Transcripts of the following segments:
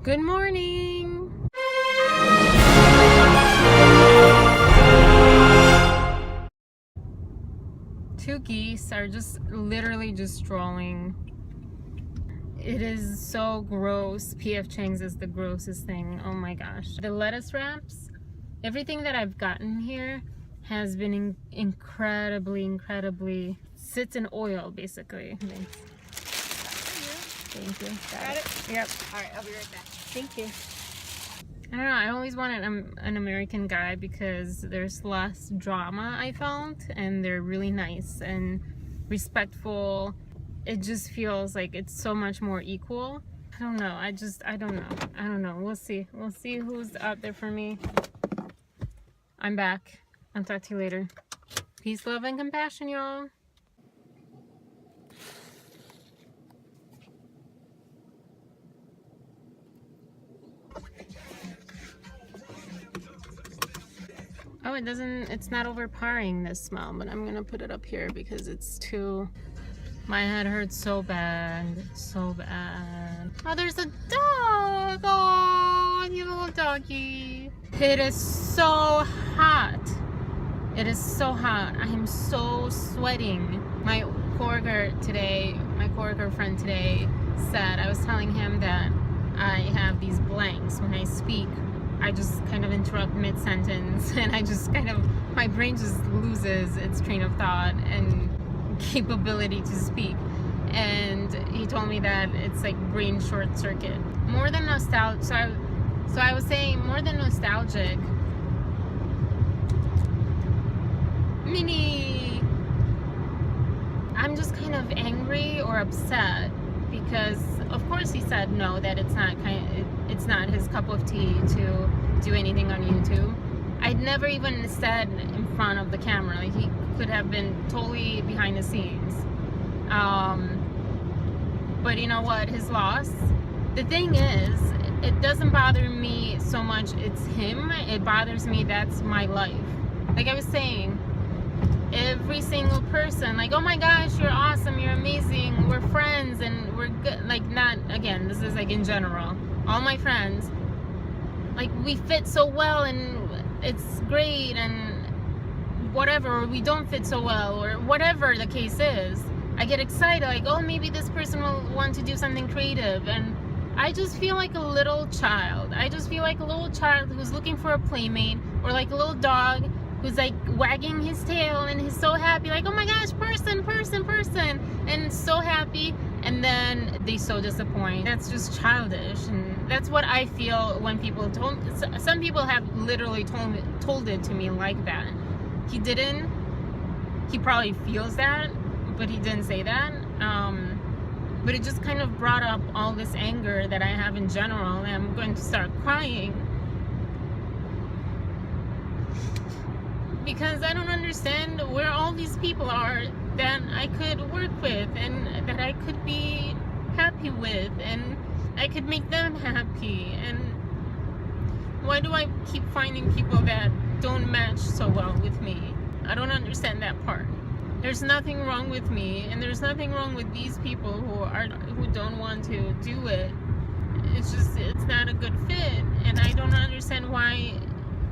Good morning! Two geese are just literally just strolling. It is so gross. PF Chang's is the grossest thing. Oh my gosh. The lettuce wraps, everything that I've gotten here has been incredibly sits in oil basically. Thanks. Thank you. Got it? Yep. Alright, I'll be right back. Thank you. I don't know, I always wanted an American guy because there's less drama, I felt, and they're really nice and respectful. It just feels like it's so much more equal. I don't know, I don't know. We'll see who's out there for me. I'm back. I'll talk to you later. Peace, love, and compassion, y'all. Oh, it's not overpowering this smell, but I'm gonna put it up here because it's too, my head hurts so bad, so bad. Oh, there's a dog! Oh, you little doggy. It is so hot. It is so hot. I am so sweating. My coworker friend today said, I was telling him that I have these blanks when I speak. I just kind of interrupt mid-sentence and I just kind of, my brain just loses its train of thought and capability to speak. And he told me that it's like brain short circuit. More than nostalgic, so I was saying more than nostalgic, Minnie, I'm just kind of angry or upset because of course he said no, that it's not his cup of tea to do anything on YouTube. I'd never even said in front of the camera. Like, he could have been totally behind the scenes. But you know what? His loss. The thing is, it doesn't bother me so much it's him. It bothers me that's my life. Like I was saying, every single person, like, oh my gosh, you're awesome, you're amazing, we're friends and we're good. Like, not, again, this is like in general, all my friends, like, we fit so well and it's great, and whatever, or we don't fit so well, or whatever the case is, I get excited, like, oh, maybe this person will want to do something creative, and I just feel like a little child. I just feel like a little child who's looking for a playmate, or like a little dog who's like wagging his tail and he's so happy, like, oh my gosh, person, and so happy, and then they so disappoint. That's just childish, and that's what I feel when people some people have literally told it to me like that. He didn't. He probably feels that, but he didn't say that. But it just kind of brought up all this anger that I have in general, and I'm going to start crying. Because I don't understand where all these people are that I could work with and that I could be happy with and I could make them happy. And why do I keep finding people that don't match so well with me? I don't understand that part. There's nothing wrong with me, and there's nothing wrong with these people who don't want to do it. It's just, it's not a good fit, and I don't understand why.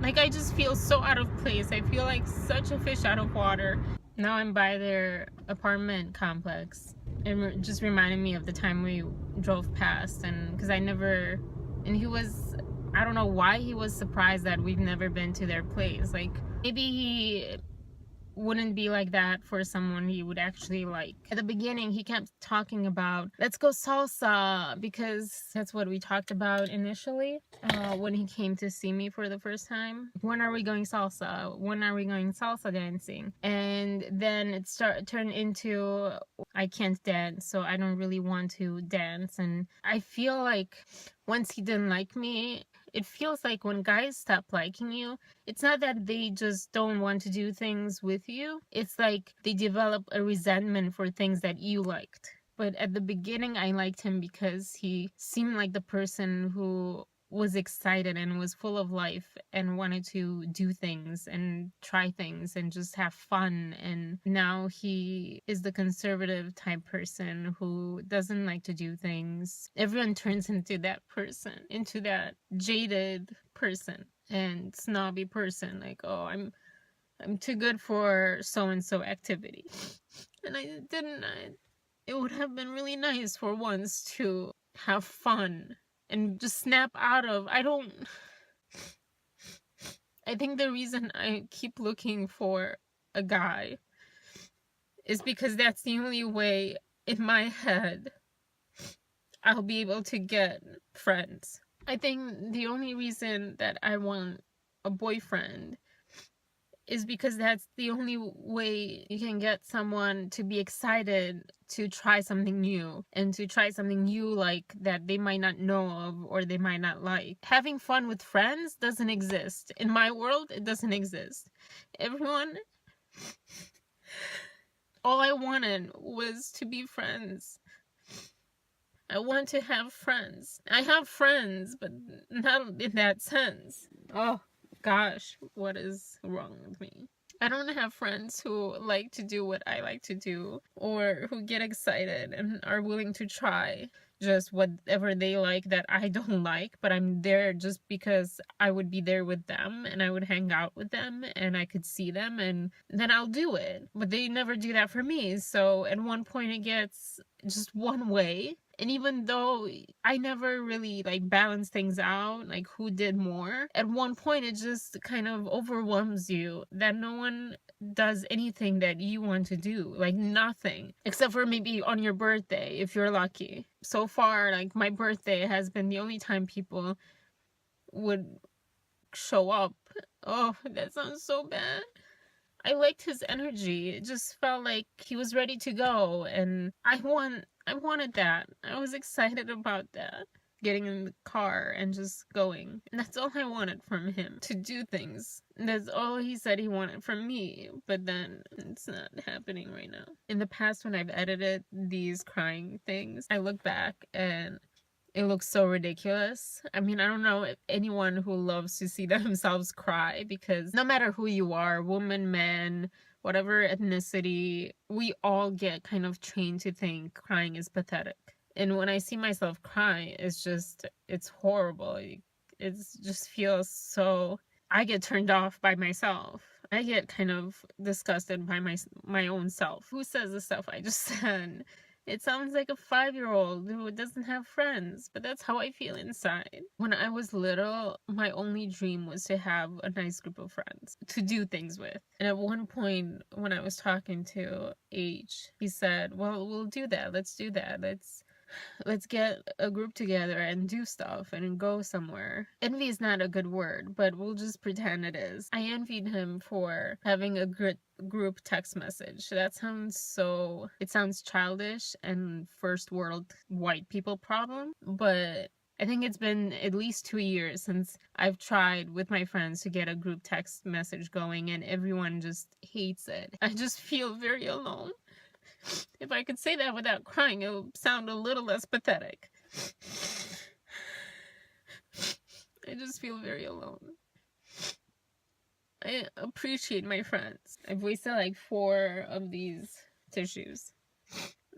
Like, I just feel so out of place. I feel like such a fish out of water. Now I'm by their apartment complex. It just reminded me of the time we drove past, and because and he was, I don't know why he was surprised that we've never been to their place. Like, maybe he wouldn't be like that for someone he would actually like. At the beginning, he kept talking about, let's go salsa, because that's what we talked about initially when he came to see me for the first time. When are we going salsa? When are we going salsa dancing? And then it turned into, I can't dance, so I don't really want to dance. And I feel like once he didn't like me, it feels like when guys stop liking you, it's not that they just don't want to do things with you. It's like they develop a resentment for things that you liked. But at the beginning, I liked him because he seemed like the person who was excited and was full of life and wanted to do things and try things and just have fun. And now he is the conservative type person who doesn't like to do things. Everyone turns into that person, into that jaded person and snobby person, like, oh, I'm too good for so and so activity. And it would have been really nice for once to have fun and just snap out of. I think the reason I keep looking for a guy is because that's the only way in my head I'll be able to get friends. I think the only reason that I want a boyfriend is because that's the only way you can get someone to be excited to try something new, and to try something new like that they might not know of or they might not like. Having fun with friends doesn't exist. In my world, it doesn't exist. All I wanted was to be friends. I want to have friends. I have friends, but not in that sense. Oh, gosh, what is wrong with me? I don't have friends who like to do what I like to do, or who get excited and are willing to try just whatever they like that I don't like, but I'm there just because I would be there with them and I would hang out with them and I could see them, and then I'll do it. But they never do that for me. So at one point it gets just one way. And even though I never really like balance things out, like who did more, at one point it just kind of overwhelms you that no one does anything that you want to do. Like nothing. Except for maybe on your birthday, if you're lucky. So far, like my birthday has been the only time people would show up. Oh, that sounds so bad. I liked his energy. It just felt like he was ready to go, and I wanted that. I was excited about that. Getting in the car and just going. And that's all I wanted from him, to do things. That's all he said he wanted from me, but then it's not happening right now. In the past, when I've edited these crying things, I look back and it looks so ridiculous. I mean, I don't know if anyone who loves to see themselves cry, because no matter who you are, woman, man, whatever ethnicity, we all get kind of trained to think crying is pathetic. And when I see myself cry, it's horrible. It just feels so... I get turned off by myself. I get kind of disgusted by my own self. Who says the stuff I just said? It sounds like a 5-year-old who doesn't have friends, but that's how I feel inside. When I was little, my only dream was to have a nice group of friends to do things with. And at one point, when I was talking to H, he said, well, we'll do that. Let's do that. Let's get a group together and do stuff and go somewhere. Envy is not a good word, but we'll just pretend it is. I envied him for having a group text message. It sounds childish and first world white people problem, but I think it's been at least 2 years since I've tried with my friends to get a group text message going, and everyone just hates it. I just feel very alone. If I could say that without crying, it would sound a little less pathetic. I just feel very alone. I appreciate my friends. I've wasted like 4 of these tissues.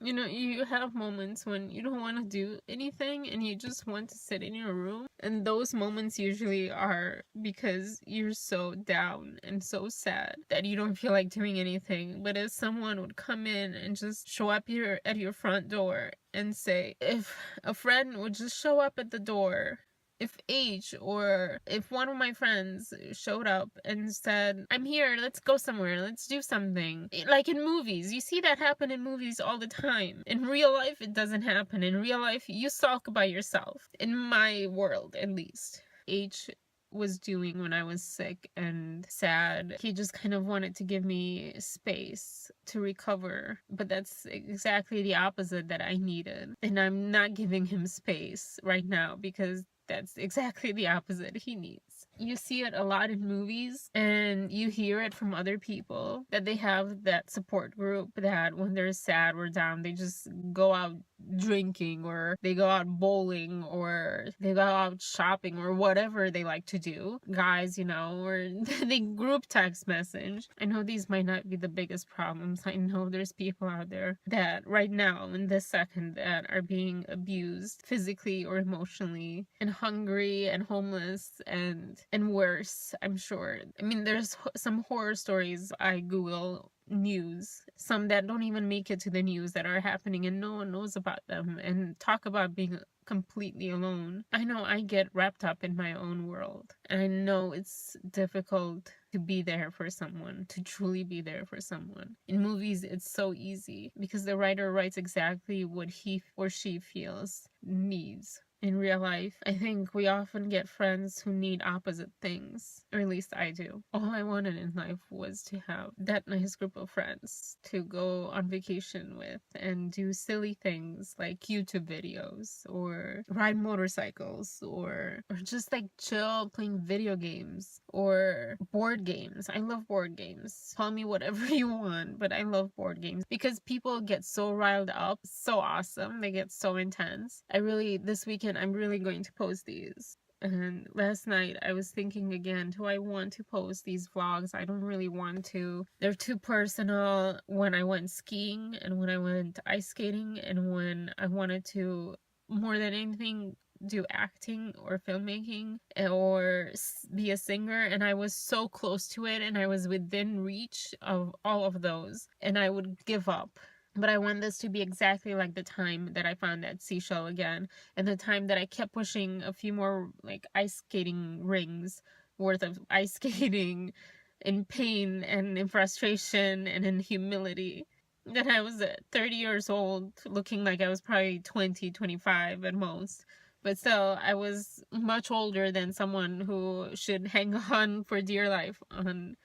You know, you have moments when you don't want to do anything and you just want to sit in your room. And those moments usually are because you're so down and so sad that you don't feel like doing anything. But if someone would come in and just show up here at your front door and say, if a friend would just show up at the door, if H or if one of my friends showed up and said, I'm here, let's go somewhere, let's do something. Like in movies, you see that happen in movies all the time. In real life, it doesn't happen. In real life, you sulk by yourself. In my world, at least. H was doing when I was sick and sad. He just kind of wanted to give me space to recover. But that's exactly the opposite that I needed. And I'm not giving him space right now because that's exactly the opposite he needs. You see it a lot in movies, and you hear it from other people that they have that support group that when they're sad or down, they just go out drinking, or they go out bowling, or they go out shopping, or whatever they like to do. Guys, you know, or they group text message. I know these might not be the biggest problems. I know there's people out there that right now in this second that are being abused physically or emotionally, and hungry and homeless and worse, I'm sure. I mean, there's some horror stories I Google news, some that don't even make it to the news, that are happening and no one knows about them, and talk about being completely alone. I know I get wrapped up in my own world, and I know it's difficult to be there for someone, to truly be there for someone. In movies, it's so easy because the writer writes exactly what he or she feels, needs. In real life, I think we often get friends who need opposite things, or at least I do. All I wanted in life was to have that nice group of friends to go on vacation with and do silly things like YouTube videos, or ride motorcycles, or just like chill playing video games or board games. I love board games. Call me whatever you want, but I love board games because people get so riled up, so awesome. They get so intense. This weekend, I'm really going to post these. And last night I was thinking again, do I want to post these vlogs? I don't really want to. They're too personal. When I went skiing, and when I went ice skating, and when I wanted to, more than anything, do acting or filmmaking or be a singer, and I was so close to it, and I was within reach of all of those, and I would give up. But I want this to be exactly like the time that I found that seashell again, and the time that I kept pushing a few more like ice skating rings worth of ice skating in pain and in frustration and in humility. That I was 30 years old, looking like I was probably 20, 25 at most. But still, I was much older than someone who should hang on for dear life on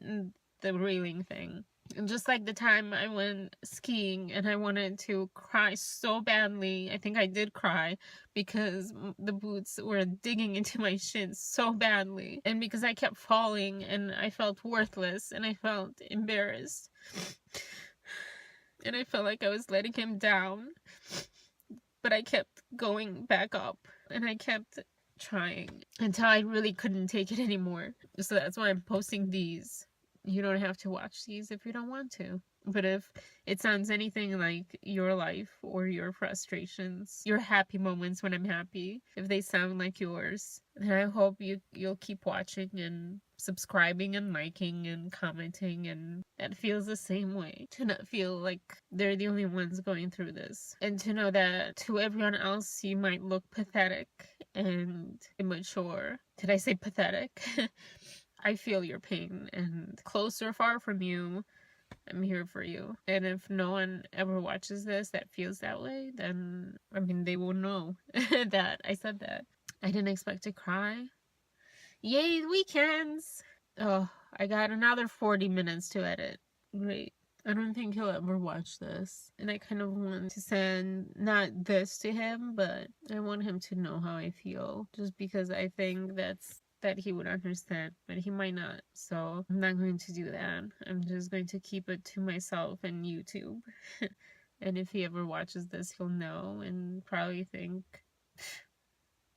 the railing thing. Just like the time I went skiing and I wanted to cry so badly. I think I did cry because the boots were digging into my shins so badly, and because I kept falling and I felt worthless and I felt embarrassed and I felt like I was letting him down. But I kept going back up and I kept trying until I really couldn't take it anymore. So that's why I'm posting these. You don't have to watch these if you don't want to. But if it sounds anything like your life or your frustrations, your happy moments when I'm happy, if they sound like yours, then I hope you'll keep watching and subscribing and liking and commenting, and that feels the same way. To not feel like they're the only ones going through this. And to know that to everyone else you might look pathetic and immature. Did I say pathetic? I feel your pain, and close or far from you, I'm here for you. And if no one ever watches this that feels that way, then, I mean, they will know that I said that. I didn't expect to cry. Yay, weekends! Oh, I got another 40 minutes to edit. Great. I don't think he'll ever watch this. And I kind of want to send not this to him, but I want him to know how I feel. Just because I think that he would understand, but he might not. So I'm not going to do that. I'm just going to keep it to myself and YouTube. And if he ever watches this, he'll know and probably think,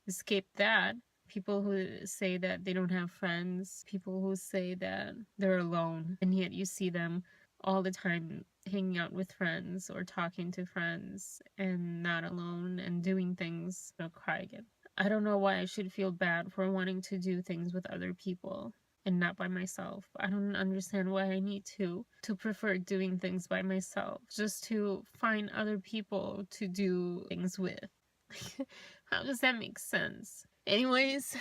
escape that. People who say that they don't have friends, people who say that they're alone, and yet you see them all the time hanging out with friends or talking to friends and not alone and doing things. I'll cry again. I don't know why I should feel bad for wanting to do things with other people and not by myself. I don't understand why I need to prefer doing things by myself, just to find other people to do things with. How does that make sense? Anyways,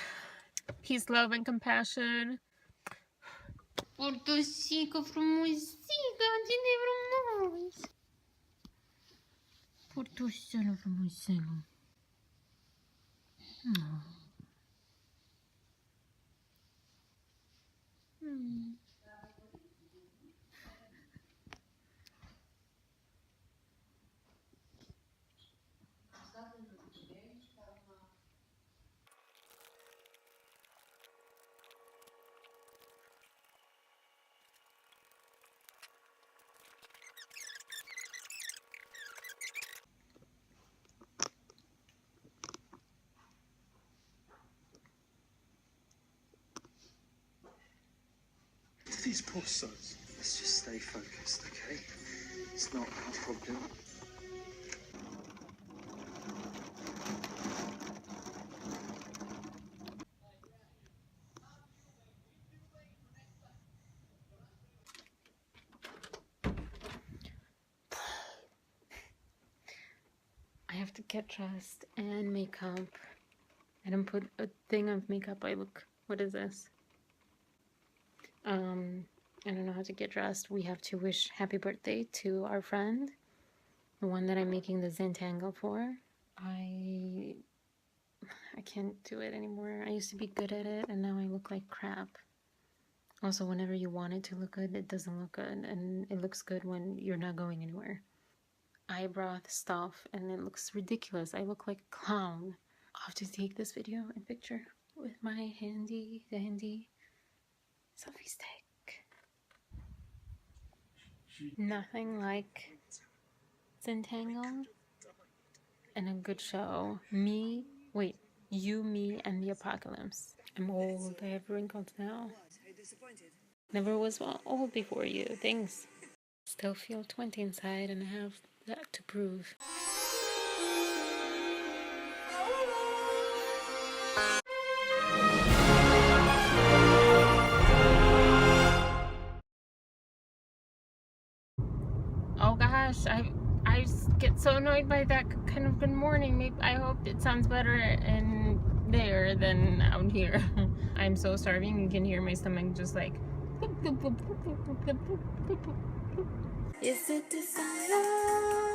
peace, love, and compassion. Portosica frumosica, cine frumos. Portosica frumosica. these poor sods. Let's just stay focused, okay? It's not our problem. I have to get dressed and makeup. I didn't put a thing of makeup. What is this? I don't know how to get dressed. We have to wish happy birthday to our friend, the one that I'm making the Zentangle for. I can't do it anymore. I used to be good at it, and now I look like crap. Also, whenever you want it to look good, it doesn't look good, and it looks good when you're not going anywhere. Eyebrow stuff, and it looks ridiculous. I look like a clown. I'll have to take this video and picture with my handy dandy selfie stick. Nothing like Zentangle and a good show. You, me, and the apocalypse. I'm old. I have wrinkles now. Never was old before you. Thanks. Still feel 20 inside, and I have that to prove. Oh gosh, I get so annoyed by that kind of good morning. Maybe, I hope it sounds better in there than out here. I'm so starving. You can hear my stomach just like. Is it desire?